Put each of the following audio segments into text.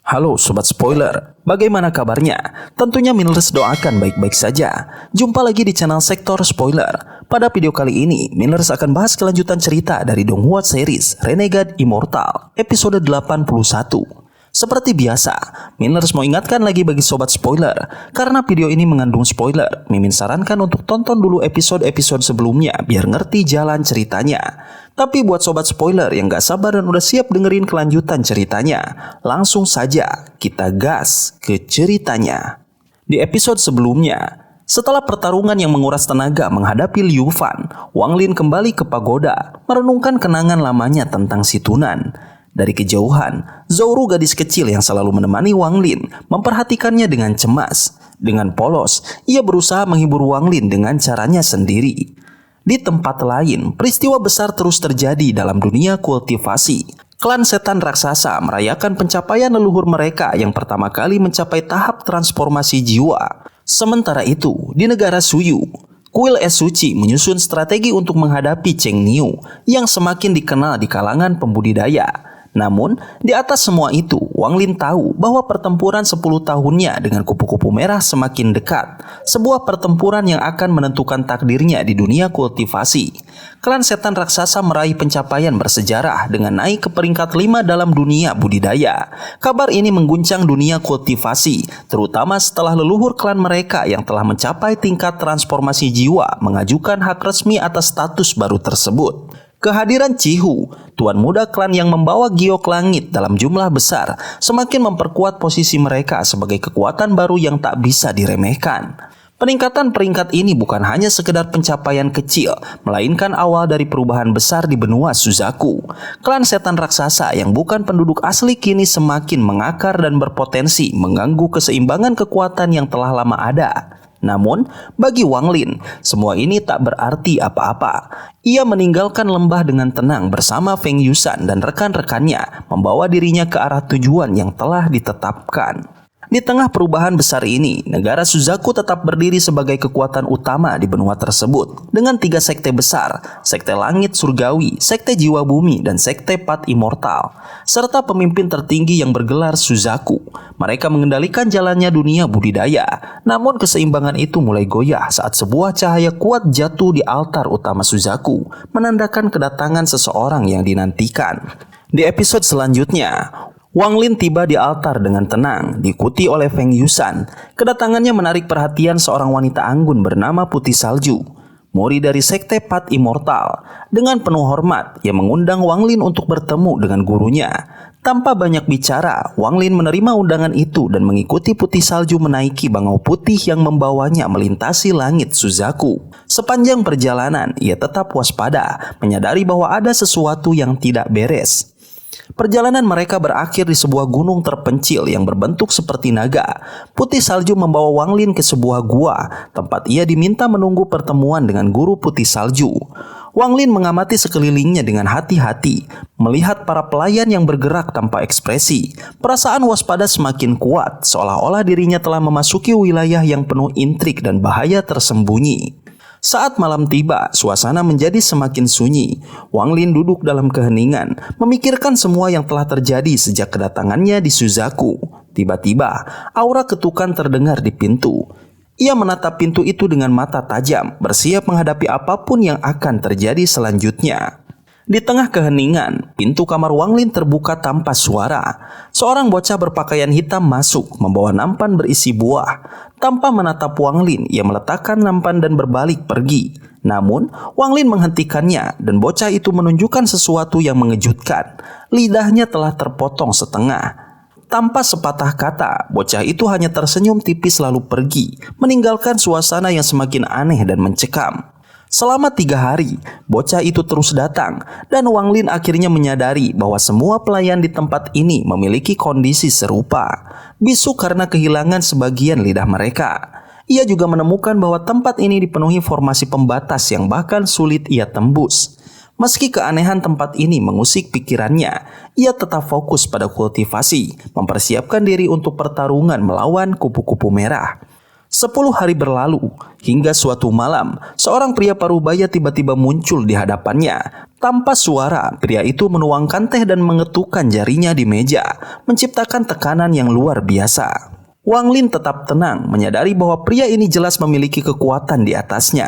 Halo Sobat Spoiler, bagaimana kabarnya? Tentunya Miners doakan baik-baik saja. Jumpa lagi di channel Sektor Spoiler. Pada video kali ini, Miners akan bahas kelanjutan cerita dari Donghua series Renegade Immortal episode 81. Seperti biasa, Miners mau ingatkan lagi bagi Sobat Spoiler, karena video ini mengandung spoiler, Mimin sarankan untuk tonton dulu episode-episode sebelumnya biar ngerti jalan ceritanya. Tapi buat Sobat Spoiler yang gak sabar dan udah siap dengerin kelanjutan ceritanya, langsung saja kita gas ke ceritanya. Di episode sebelumnya, setelah pertarungan yang menguras tenaga menghadapi Liu Fan, Wang Lin kembali ke pagoda, merenungkan kenangan lamanya tentang si Tunan. Dari kejauhan, Zhou, gadis kecil yang selalu menemani Wang Lin, memperhatikannya dengan cemas. Dengan polos, ia berusaha menghibur Wang Lin dengan caranya sendiri. Di tempat lain, peristiwa besar terus terjadi dalam dunia kultivasi. Klan setan raksasa merayakan pencapaian leluhur mereka yang pertama kali mencapai tahap transformasi jiwa. Sementara itu, di negara Suyu, kuil es suci menyusun strategi untuk menghadapi Cheng Niu yang semakin dikenal di kalangan pembudidaya. Namun, di atas semua itu, Wang Lin tahu bahwa pertempuran 10 tahunnya dengan kupu-kupu merah semakin dekat. Sebuah pertempuran yang akan menentukan takdirnya di dunia kultivasi. Klan setan raksasa meraih pencapaian bersejarah dengan naik ke peringkat 5 dalam dunia budidaya. Kabar ini mengguncang dunia kultivasi, terutama setelah leluhur klan mereka yang telah mencapai tingkat transformasi jiwa mengajukan hak resmi atas status baru tersebut. Kehadiran Chihu, tuan muda klan yang membawa giok langit dalam jumlah besar, semakin memperkuat posisi mereka sebagai kekuatan baru yang tak bisa diremehkan. Peningkatan peringkat ini bukan hanya sekedar pencapaian kecil, melainkan awal dari perubahan besar di benua Suzaku. Klan setan raksasa yang bukan penduduk asli kini semakin mengakar dan berpotensi mengganggu keseimbangan kekuatan yang telah lama ada. Namun, bagi Wang Lin, semua ini tak berarti apa-apa. Ia meninggalkan lembah dengan tenang bersama Feng Yusan dan rekan-rekannya, membawa dirinya ke arah tujuan yang telah ditetapkan. Di tengah perubahan besar ini, negara Suzaku tetap berdiri sebagai kekuatan utama di benua tersebut dengan 3 sekte besar, sekte langit surgawi, sekte jiwa bumi, dan sekte Path Immortal, serta pemimpin tertinggi yang bergelar Suzaku. Mereka mengendalikan jalannya dunia budidaya, namun keseimbangan itu mulai goyah saat sebuah cahaya kuat jatuh di altar utama Suzaku, menandakan kedatangan seseorang yang dinantikan. Di episode selanjutnya, Wang Lin tiba di altar dengan tenang, diikuti oleh Feng Yusan. Kedatangannya menarik perhatian seorang wanita anggun bernama Putih Salju, murid dari sekte Path Immortal. Dengan penuh hormat, ia mengundang Wang Lin untuk bertemu dengan gurunya. Tanpa banyak bicara, Wang Lin menerima undangan itu dan mengikuti Putih Salju menaiki bangau putih yang membawanya melintasi langit Suzaku. Sepanjang perjalanan, ia tetap waspada, menyadari bahwa ada sesuatu yang tidak beres. Perjalanan mereka berakhir di sebuah gunung terpencil yang berbentuk seperti naga. Putih Salju membawa Wang Lin ke sebuah gua, tempat ia diminta menunggu pertemuan dengan guru Putih Salju. Wang Lin mengamati sekelilingnya dengan hati-hati, melihat para pelayan yang bergerak tanpa ekspresi. Perasaan waspada semakin kuat, seolah-olah dirinya telah memasuki wilayah yang penuh intrik dan bahaya tersembunyi. Saat malam tiba, suasana menjadi semakin sunyi. Wang Lin duduk dalam keheningan, memikirkan semua yang telah terjadi sejak kedatangannya di Suzaku. Tiba-tiba, aura ketukan terdengar di pintu. Ia menatap pintu itu dengan mata tajam, bersiap menghadapi apapun yang akan terjadi selanjutnya. Di tengah keheningan, pintu kamar Wang Lin terbuka tanpa suara. Seorang bocah berpakaian hitam masuk, membawa nampan berisi buah. Tanpa menatap Wang Lin, ia meletakkan nampan dan berbalik pergi. Namun, Wang Lin menghentikannya dan bocah itu menunjukkan sesuatu yang mengejutkan. Lidahnya telah terpotong setengah. Tanpa sepatah kata, bocah itu hanya tersenyum tipis lalu pergi, meninggalkan suasana yang semakin aneh dan mencekam. Selama 3 hari, bocah itu terus datang dan Wang Lin akhirnya menyadari bahwa semua pelayan di tempat ini memiliki kondisi serupa. Bisu karena kehilangan sebagian lidah mereka. Ia juga menemukan bahwa tempat ini dipenuhi formasi pembatas yang bahkan sulit ia tembus. Meski keanehan tempat ini mengusik pikirannya, ia tetap fokus pada kultivasi, mempersiapkan diri untuk pertarungan melawan kupu-kupu merah. 10 hari berlalu, hingga suatu malam, seorang pria parubaya tiba-tiba muncul di hadapannya. Tanpa suara, pria itu menuangkan teh dan mengetukkan jarinya di meja, menciptakan tekanan yang luar biasa. Wang Lin tetap tenang, menyadari bahwa pria ini jelas memiliki kekuatan di atasnya.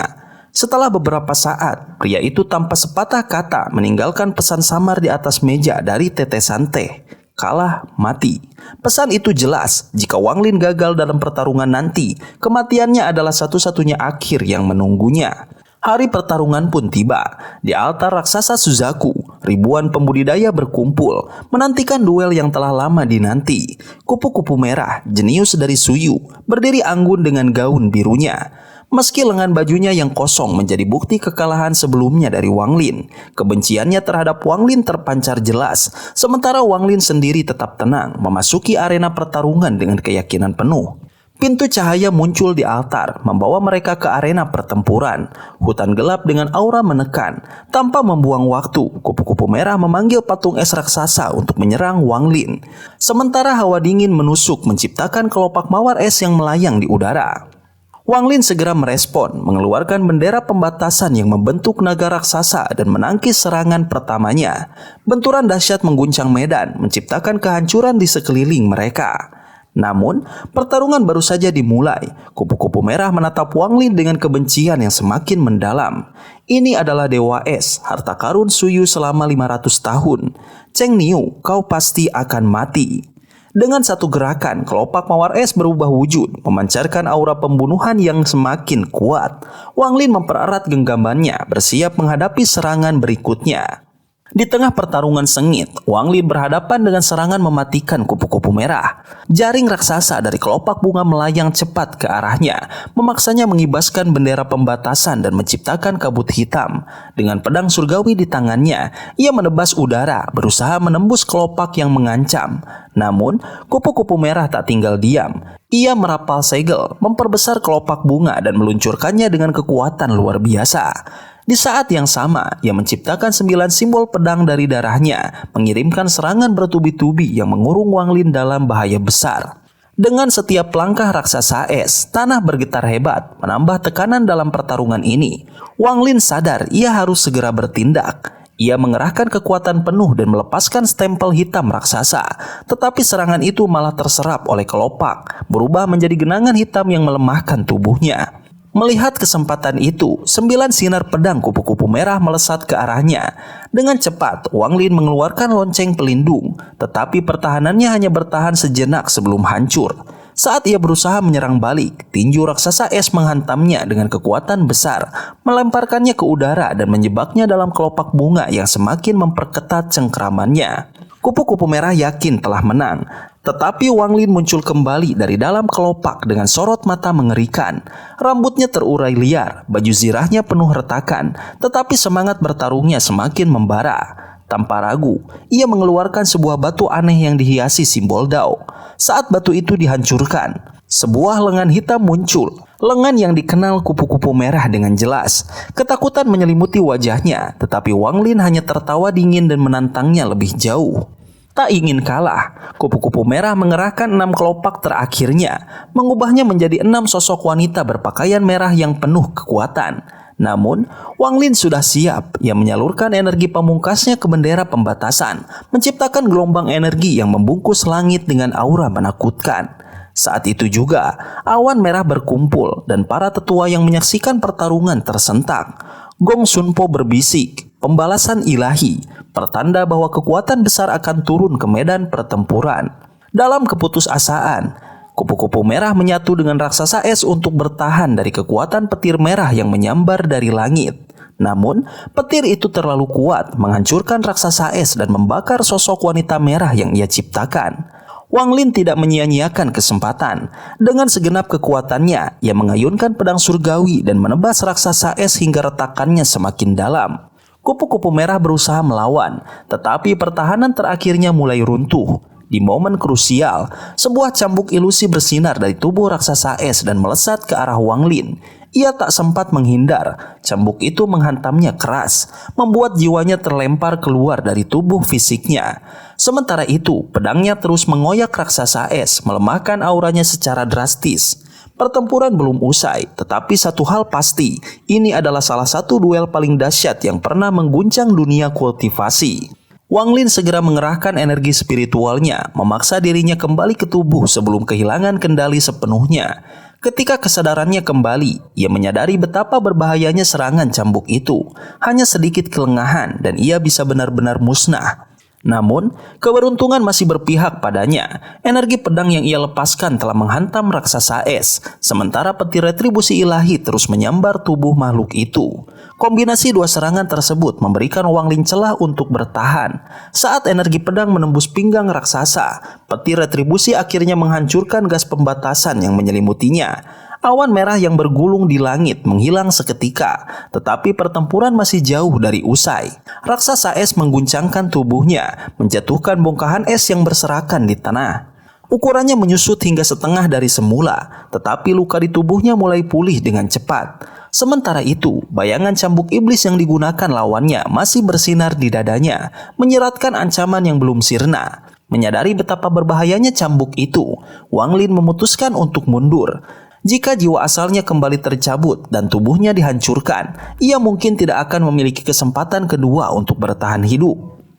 Setelah beberapa saat, pria itu tanpa sepatah kata meninggalkan pesan samar di atas meja dari tetesan teh. Kalah, mati. Pesan itu jelas, jika Wang Lin gagal dalam pertarungan nanti, kematiannya adalah satu-satunya akhir yang menunggunya. Hari pertarungan pun tiba. Di altar raksasa Suzaku, ribuan pembudidaya berkumpul, menantikan duel yang telah lama dinanti. Kupu-kupu merah, jenius dari Suyu, berdiri anggun dengan gaun birunya. Meski lengan bajunya yang kosong menjadi bukti kekalahan sebelumnya dari Wang Lin, kebenciannya terhadap Wang Lin terpancar jelas, sementara Wang Lin sendiri tetap tenang memasuki arena pertarungan dengan keyakinan penuh. Pintu cahaya muncul di altar, membawa mereka ke arena pertempuran. Hutan gelap dengan aura menekan. Tanpa membuang waktu, kupu-kupu merah memanggil patung es raksasa untuk menyerang Wang Lin. Sementara hawa dingin menusuk menciptakan kelopak mawar es yang melayang di udara. Wang Lin segera merespon, mengeluarkan bendera pembatasan yang membentuk naga raksasa dan menangkis serangan pertamanya. Benturan dahsyat mengguncang medan, menciptakan kehancuran di sekeliling mereka. Namun, pertarungan baru saja dimulai. Kupu-kupu merah menatap Wang Lin dengan kebencian yang semakin mendalam. Ini adalah Dewa Es, harta karun Suyu selama 500 tahun. Cheng Niu, kau pasti akan mati. Dengan satu gerakan, kelopak mawar es berubah wujud, memancarkan aura pembunuhan yang semakin kuat. Wang Lin mempererat genggamannya, bersiap menghadapi serangan berikutnya. Di tengah pertarungan sengit, Wang Lin berhadapan dengan serangan mematikan kupu-kupu merah. Jaring raksasa dari kelopak bunga melayang cepat ke arahnya, memaksanya mengibaskan bendera pembatasan dan menciptakan kabut hitam. Dengan pedang surgawi di tangannya, ia menebas udara, berusaha menembus kelopak yang mengancam. Namun, kupu-kupu merah tak tinggal diam. Ia merapal segel, memperbesar kelopak bunga dan meluncurkannya dengan kekuatan luar biasa. Di saat yang sama, ia menciptakan 9 simbol pedang dari darahnya, mengirimkan serangan bertubi-tubi yang mengurung Wang Lin dalam bahaya besar. Dengan setiap langkah raksasa es, tanah bergetar hebat, menambah tekanan dalam pertarungan ini. Wang Lin sadar ia harus segera bertindak. Ia mengerahkan kekuatan penuh dan melepaskan stempel hitam raksasa. Tetapi serangan itu malah terserap oleh kelopak, berubah menjadi genangan hitam yang melemahkan tubuhnya. Melihat kesempatan itu, 9 sinar pedang kupu-kupu merah melesat ke arahnya. Dengan cepat, Wang Lin mengeluarkan lonceng pelindung, tetapi pertahanannya hanya bertahan sejenak sebelum hancur. Saat ia berusaha menyerang balik, tinju raksasa es menghantamnya dengan kekuatan besar, melemparkannya ke udara dan menjebaknya dalam kelopak bunga yang semakin memperketat cengkeramannya. Kupu-kupu merah yakin telah menang, tetapi Wang Lin muncul kembali dari dalam kelopak dengan sorot mata mengerikan. Rambutnya terurai liar, baju zirahnya penuh retakan, tetapi semangat bertarungnya semakin membara. Tanpa ragu, ia mengeluarkan sebuah batu aneh yang dihiasi simbol Dao. Saat batu itu dihancurkan, sebuah lengan hitam muncul. Lengan yang dikenal kupu-kupu merah dengan jelas. Ketakutan menyelimuti wajahnya, tetapi Wang Lin hanya tertawa dingin dan menantangnya lebih jauh. Tak ingin kalah, kupu-kupu merah mengerahkan 6 kelopak terakhirnya, mengubahnya menjadi 6 sosok wanita berpakaian merah yang penuh kekuatan. Namun, Wang Lin sudah siap. Ia menyalurkan energi pamungkasnya ke bendera pembatasan, menciptakan gelombang energi yang membungkus langit dengan aura menakutkan. Saat itu juga, awan merah berkumpul dan para tetua yang menyaksikan pertarungan tersentak. Gong Sunpo berbisik, pembalasan ilahi, pertanda bahwa kekuatan besar akan turun ke medan pertempuran. Dalam keputusasaan, kupu-kupu merah menyatu dengan raksasa es untuk bertahan dari kekuatan petir merah yang menyambar dari langit. Namun, petir itu terlalu kuat, menghancurkan raksasa es dan membakar sosok wanita merah yang ia ciptakan. Wang Lin tidak menyia-nyiakan kesempatan. Dengan segenap kekuatannya, ia mengayunkan pedang surgawi dan menebas raksasa es hingga retakannya semakin dalam. Kupu-kupu merah berusaha melawan, tetapi pertahanan terakhirnya mulai runtuh. Di momen krusial, sebuah cambuk ilusi bersinar dari tubuh raksasa es dan melesat ke arah Wang Lin. Ia tak sempat menghindar. Cambuk itu menghantamnya keras, membuat jiwanya terlempar keluar dari tubuh fisiknya. Sementara itu, pedangnya terus mengoyak raksasa es, melemahkan auranya secara drastis. Pertempuran belum usai, tetapi satu hal pasti, ini adalah salah satu duel paling dahsyat yang pernah mengguncang dunia kultivasi. Wang Lin segera mengerahkan energi spiritualnya, memaksa dirinya kembali ke tubuh sebelum kehilangan kendali sepenuhnya. Ketika kesadarannya kembali, ia menyadari betapa berbahayanya serangan cambuk itu. Hanya sedikit kelengahan dan ia bisa benar-benar musnah. Namun, keberuntungan masih berpihak padanya. Energi pedang yang ia lepaskan telah menghantam raksasa es, sementara petir retribusi ilahi terus menyambar tubuh makhluk itu. Kombinasi dua serangan tersebut memberikan Wang Lin celah untuk bertahan. Saat energi pedang menembus pinggang raksasa, petir retribusi akhirnya menghancurkan gas pembatasan yang menyelimutinya. Awan merah yang bergulung di langit menghilang seketika, tetapi pertempuran masih jauh dari usai. Raksasa es mengguncangkan tubuhnya, menjatuhkan bongkahan es yang berserakan di tanah. Ukurannya menyusut hingga setengah dari semula, tetapi luka di tubuhnya mulai pulih dengan cepat. Sementara itu, bayangan cambuk iblis yang digunakan lawannya masih bersinar di dadanya, menyeratkan ancaman yang belum sirna. Menyadari betapa berbahayanya cambuk itu, Wang Lin memutuskan untuk mundur. Jika jiwa asalnya kembali tercabut dan tubuhnya dihancurkan, ia mungkin tidak akan memiliki kesempatan kedua untuk bertahan hidup.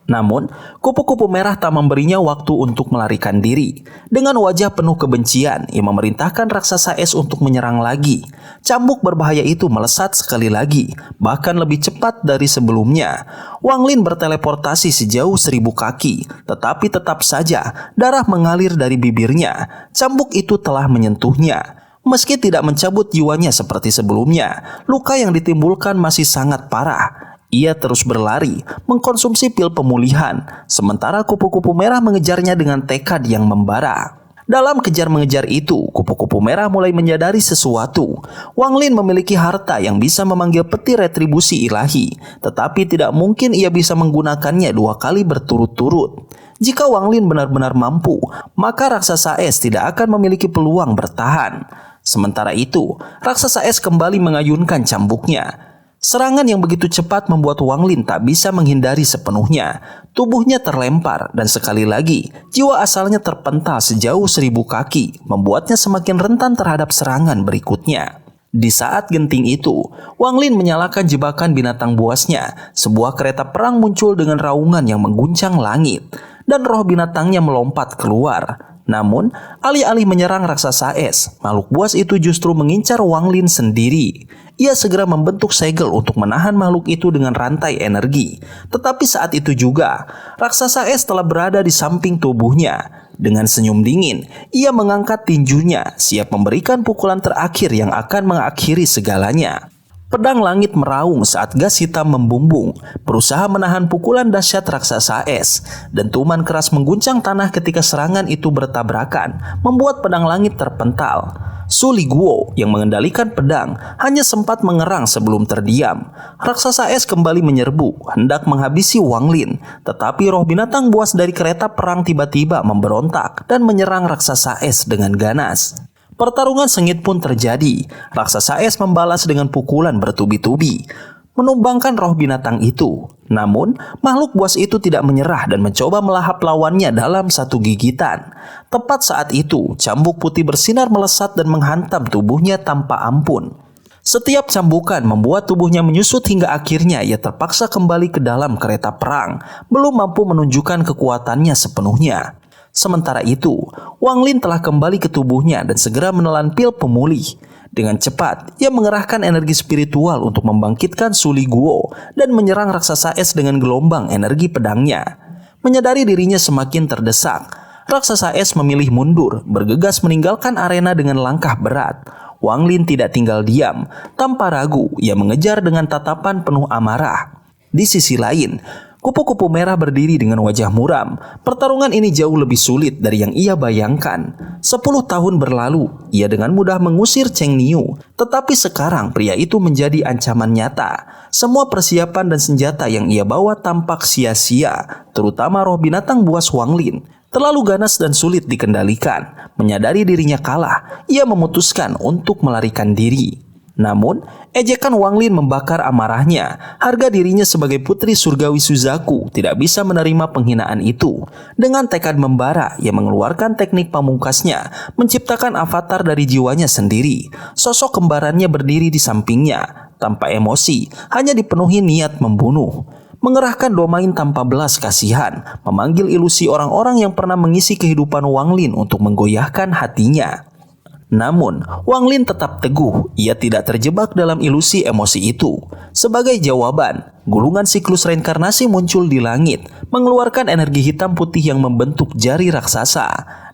Namun, kupu-kupu merah tak memberinya waktu untuk melarikan diri. Dengan wajah penuh kebencian, ia memerintahkan raksasa es untuk menyerang lagi. Cambuk berbahaya itu melesat sekali lagi, bahkan lebih cepat dari sebelumnya. Wang Lin berteleportasi sejauh 1000 kaki, tetapi tetap saja darah mengalir dari bibirnya. Cambuk itu telah menyentuhnya. Meski tidak mencabut jiwanya seperti sebelumnya, luka yang ditimbulkan masih sangat parah. Ia terus berlari, mengkonsumsi pil pemulihan, sementara kupu-kupu merah mengejarnya dengan tekad yang membara. Dalam kejar-mengejar itu, kupu-kupu merah mulai menyadari sesuatu. Wang Lin memiliki harta yang bisa memanggil petir retribusi ilahi, tetapi tidak mungkin ia bisa menggunakannya 2 kali berturut-turut. Jika Wang Lin benar-benar mampu, maka raksasa es tidak akan memiliki peluang bertahan. Sementara itu, raksasa es kembali mengayunkan cambuknya. Serangan yang begitu cepat membuat Wang Lin tak bisa menghindari sepenuhnya. Tubuhnya terlempar dan sekali lagi, jiwa asalnya terpental sejauh 1000 kaki, membuatnya semakin rentan terhadap serangan berikutnya. Di saat genting itu, Wang Lin menyalakan jebakan binatang buasnya. Sebuah kereta perang muncul dengan raungan yang mengguncang langit, dan roh binatangnya melompat keluar. Namun, alih-alih menyerang raksasa es, makhluk buas itu justru mengincar Wang Lin sendiri. Ia segera membentuk segel untuk menahan makhluk itu dengan rantai energi. Tetapi saat itu juga, raksasa es telah berada di samping tubuhnya. Dengan senyum dingin, ia mengangkat tinjunya, siap memberikan pukulan terakhir yang akan mengakhiri segalanya. Pedang langit meraung saat gas hitam membumbung, berusaha menahan pukulan dahsyat raksasa es. Dentuman keras mengguncang tanah ketika serangan itu bertabrakan, membuat pedang langit terpental. Su Liguo yang mengendalikan pedang hanya sempat mengerang sebelum terdiam. Raksasa es kembali menyerbu, hendak menghabisi Wang Lin, tetapi roh binatang buas dari kereta perang tiba-tiba memberontak dan menyerang raksasa es dengan ganas. Pertarungan sengit pun terjadi. Raksasa es membalas dengan pukulan bertubi-tubi, menumbangkan roh binatang itu. Namun, makhluk buas itu tidak menyerah dan mencoba melahap lawannya dalam satu gigitan. Tepat saat itu, cambuk putih bersinar melesat dan menghantam tubuhnya tanpa ampun. Setiap cambukan membuat tubuhnya menyusut hingga akhirnya ia terpaksa kembali ke dalam kereta perang, belum mampu menunjukkan kekuatannya sepenuhnya. Sementara itu, Wang Lin telah kembali ke tubuhnya dan segera menelan pil pemulih. Dengan cepat, ia mengerahkan energi spiritual untuk membangkitkan Su Liguo dan menyerang raksasa es dengan gelombang energi pedangnya. Menyadari dirinya semakin terdesak, raksasa es memilih mundur, bergegas meninggalkan arena dengan langkah berat. Wang Lin tidak tinggal diam. Tanpa ragu, ia mengejar dengan tatapan penuh amarah. Di sisi lain, kupu-kupu merah berdiri dengan wajah muram. Pertarungan ini jauh lebih sulit dari yang ia bayangkan. 10 tahun berlalu, ia dengan mudah mengusir Cheng Niu. Tetapi sekarang pria itu menjadi ancaman nyata. Semua persiapan dan senjata yang ia bawa tampak sia-sia, terutama roh binatang buas Wang Lin. Terlalu ganas dan sulit dikendalikan. Menyadari dirinya kalah, ia memutuskan untuk melarikan diri. Namun, ejekan Wang Lin membakar amarahnya. Harga dirinya sebagai putri surgawi Suzaku tidak bisa menerima penghinaan itu. Dengan tekad membara, ia mengeluarkan teknik pamungkasnya, menciptakan avatar dari jiwanya sendiri. Sosok kembarannya berdiri di sampingnya, tanpa emosi, hanya dipenuhi niat membunuh. Mengerahkan domain tanpa belas kasihan, memanggil ilusi orang-orang yang pernah mengisi kehidupan Wang Lin untuk menggoyahkan hatinya. Namun, Wang Lin tetap teguh, ia tidak terjebak dalam ilusi emosi itu. Sebagai jawaban, gulungan siklus reinkarnasi muncul di langit, mengeluarkan energi hitam putih yang membentuk jari raksasa.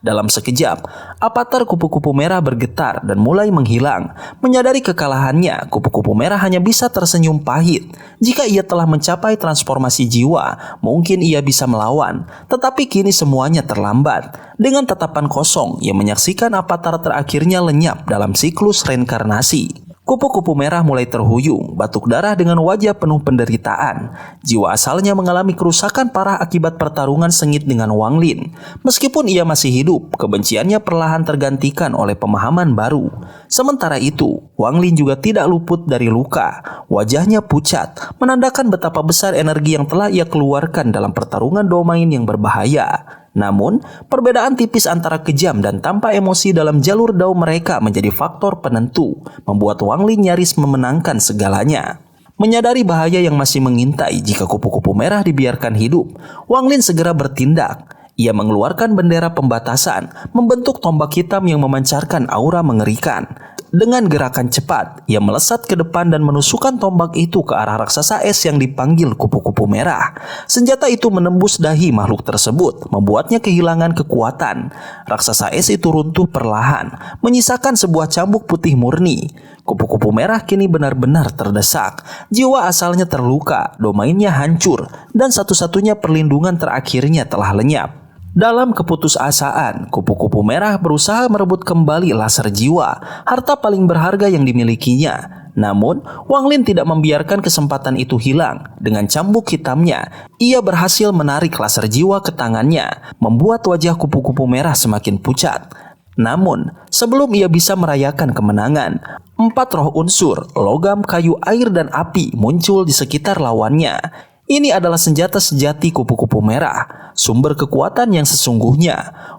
Dalam sekejap, avatar kupu-kupu merah bergetar dan mulai menghilang. Menyadari kekalahannya, kupu-kupu merah hanya bisa tersenyum pahit. Jika ia telah mencapai transformasi jiwa, mungkin ia bisa melawan. Tetapi kini semuanya terlambat. Dengan tatapan kosong, ia menyaksikan avatar terakhirnya lenyap dalam siklus reinkarnasi. Kupu-kupu merah mulai terhuyung, batuk darah dengan wajah penuh penderitaan. Jiwa asalnya mengalami kerusakan parah akibat pertarungan sengit dengan Wang Lin. Meskipun ia masih hidup, kebenciannya perlahan tergantikan oleh pemahaman baru. Sementara itu, Wang Lin juga tidak luput dari luka. Wajahnya pucat, menandakan betapa besar energi yang telah ia keluarkan dalam pertarungan domain yang berbahaya. Namun, perbedaan tipis antara kejam dan tanpa emosi dalam jalur dao mereka menjadi faktor penentu, membuat Wang Lin nyaris memenangkan segalanya. Menyadari bahaya yang masih mengintai jika kupu-kupu merah dibiarkan hidup, Wang Lin segera bertindak. Ia mengeluarkan bendera pembatasan, membentuk tombak hitam yang memancarkan aura mengerikan. Dengan gerakan cepat, ia melesat ke depan dan menusukkan tombak itu ke arah raksasa es yang dipanggil kupu-kupu merah. Senjata itu menembus dahi makhluk tersebut, membuatnya kehilangan kekuatan. Raksasa es itu runtuh perlahan, menyisakan sebuah cambuk putih murni. Kupu-kupu merah kini benar-benar terdesak. Jiwa asalnya terluka, domainnya hancur, dan satu-satunya perlindungan terakhirnya telah lenyap. Dalam keputusasaan, kupu-kupu merah berusaha merebut kembali laser jiwa, harta paling berharga yang dimilikinya. Namun, Wang Lin tidak membiarkan kesempatan itu hilang. Dengan cambuk hitamnya, ia berhasil menarik laser jiwa ke tangannya, membuat wajah kupu-kupu merah semakin pucat. Namun, sebelum ia bisa merayakan kemenangan, 4 roh unsur, logam, kayu, air, dan api muncul di sekitar lawannya. Ini adalah senjata sejati kupu-kupu merah, sumber kekuatan yang sesungguhnya.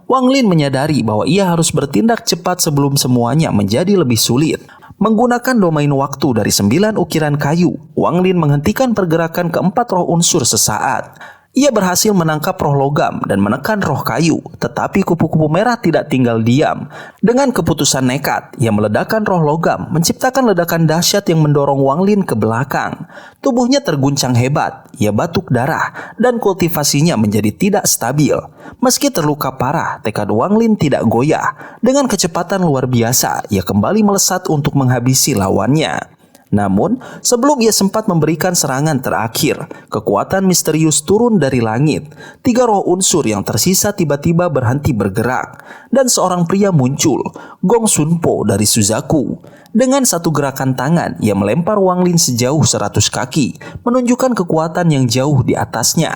Wang Lin menyadari bahwa ia harus bertindak cepat sebelum semuanya menjadi lebih sulit. Menggunakan domain waktu dari 9 ukiran kayu, Wang Lin menghentikan pergerakan keempat roh unsur sesaat. Ia berhasil menangkap roh logam dan menekan roh kayu, tetapi kupu-kupu merah tidak tinggal diam. Dengan keputusan nekat, ia meledakkan roh logam, menciptakan ledakan dahsyat yang mendorong Wang Lin ke belakang. Tubuhnya terguncang hebat, ia batuk darah, dan kultivasinya menjadi tidak stabil. Meski terluka parah, tekad Wang Lin tidak goyah. Dengan kecepatan luar biasa, ia kembali melesat untuk menghabisi lawannya. Namun, sebelum ia sempat memberikan serangan terakhir, kekuatan misterius turun dari langit. 3 roh unsur yang tersisa tiba-tiba berhenti bergerak, dan seorang pria muncul, Gong Sunpo dari Suzaku. Dengan satu gerakan tangan, ia melempar Wang Lin sejauh 100 kaki, menunjukkan kekuatan yang jauh di atasnya.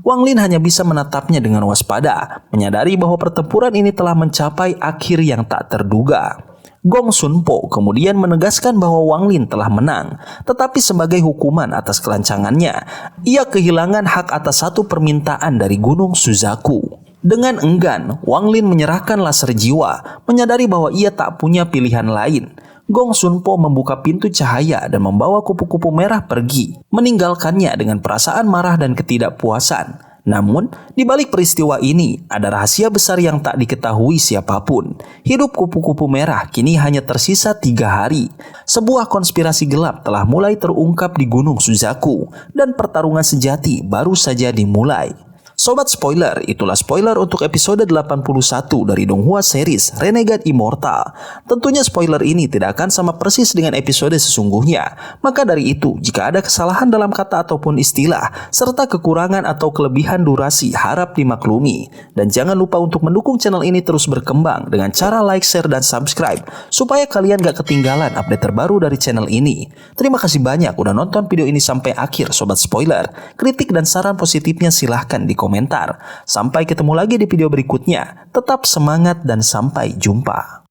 Wang Lin hanya bisa menatapnya dengan waspada, menyadari bahwa pertempuran ini telah mencapai akhir yang tak terduga. Gong Sunpo kemudian menegaskan bahwa Wang Lin telah menang, tetapi sebagai hukuman atas kelancangannya, ia kehilangan hak atas satu permintaan dari Gunung Suzaku. Dengan enggan, Wang Lin menyerahkan laser jiwa, menyadari bahwa ia tak punya pilihan lain. Gong Sunpo membuka pintu cahaya dan membawa kupu-kupu merah pergi, meninggalkannya dengan perasaan marah dan ketidakpuasan. Namun, di balik peristiwa ini, ada rahasia besar yang tak diketahui siapapun. Hidup kupu-kupu merah kini hanya tersisa 3 hari. Sebuah konspirasi gelap telah mulai terungkap di Gunung Suzaku, dan pertarungan sejati baru saja dimulai. Sobat spoiler, itulah spoiler untuk episode 81 dari Donghua series Renegade Immortal. Tentunya spoiler ini tidak akan sama persis dengan episode sesungguhnya. Maka dari itu, jika ada kesalahan dalam kata ataupun istilah, serta kekurangan atau kelebihan durasi, harap dimaklumi. Dan jangan lupa untuk mendukung channel ini terus berkembang dengan cara like, share, dan subscribe, supaya kalian gak ketinggalan update terbaru dari channel ini. Terima kasih banyak udah nonton video ini sampai akhir, Sobat Spoiler. Kritik dan saran positifnya silahkan di komentar. Sampai ketemu lagi di video berikutnya. Tetap semangat dan sampai jumpa.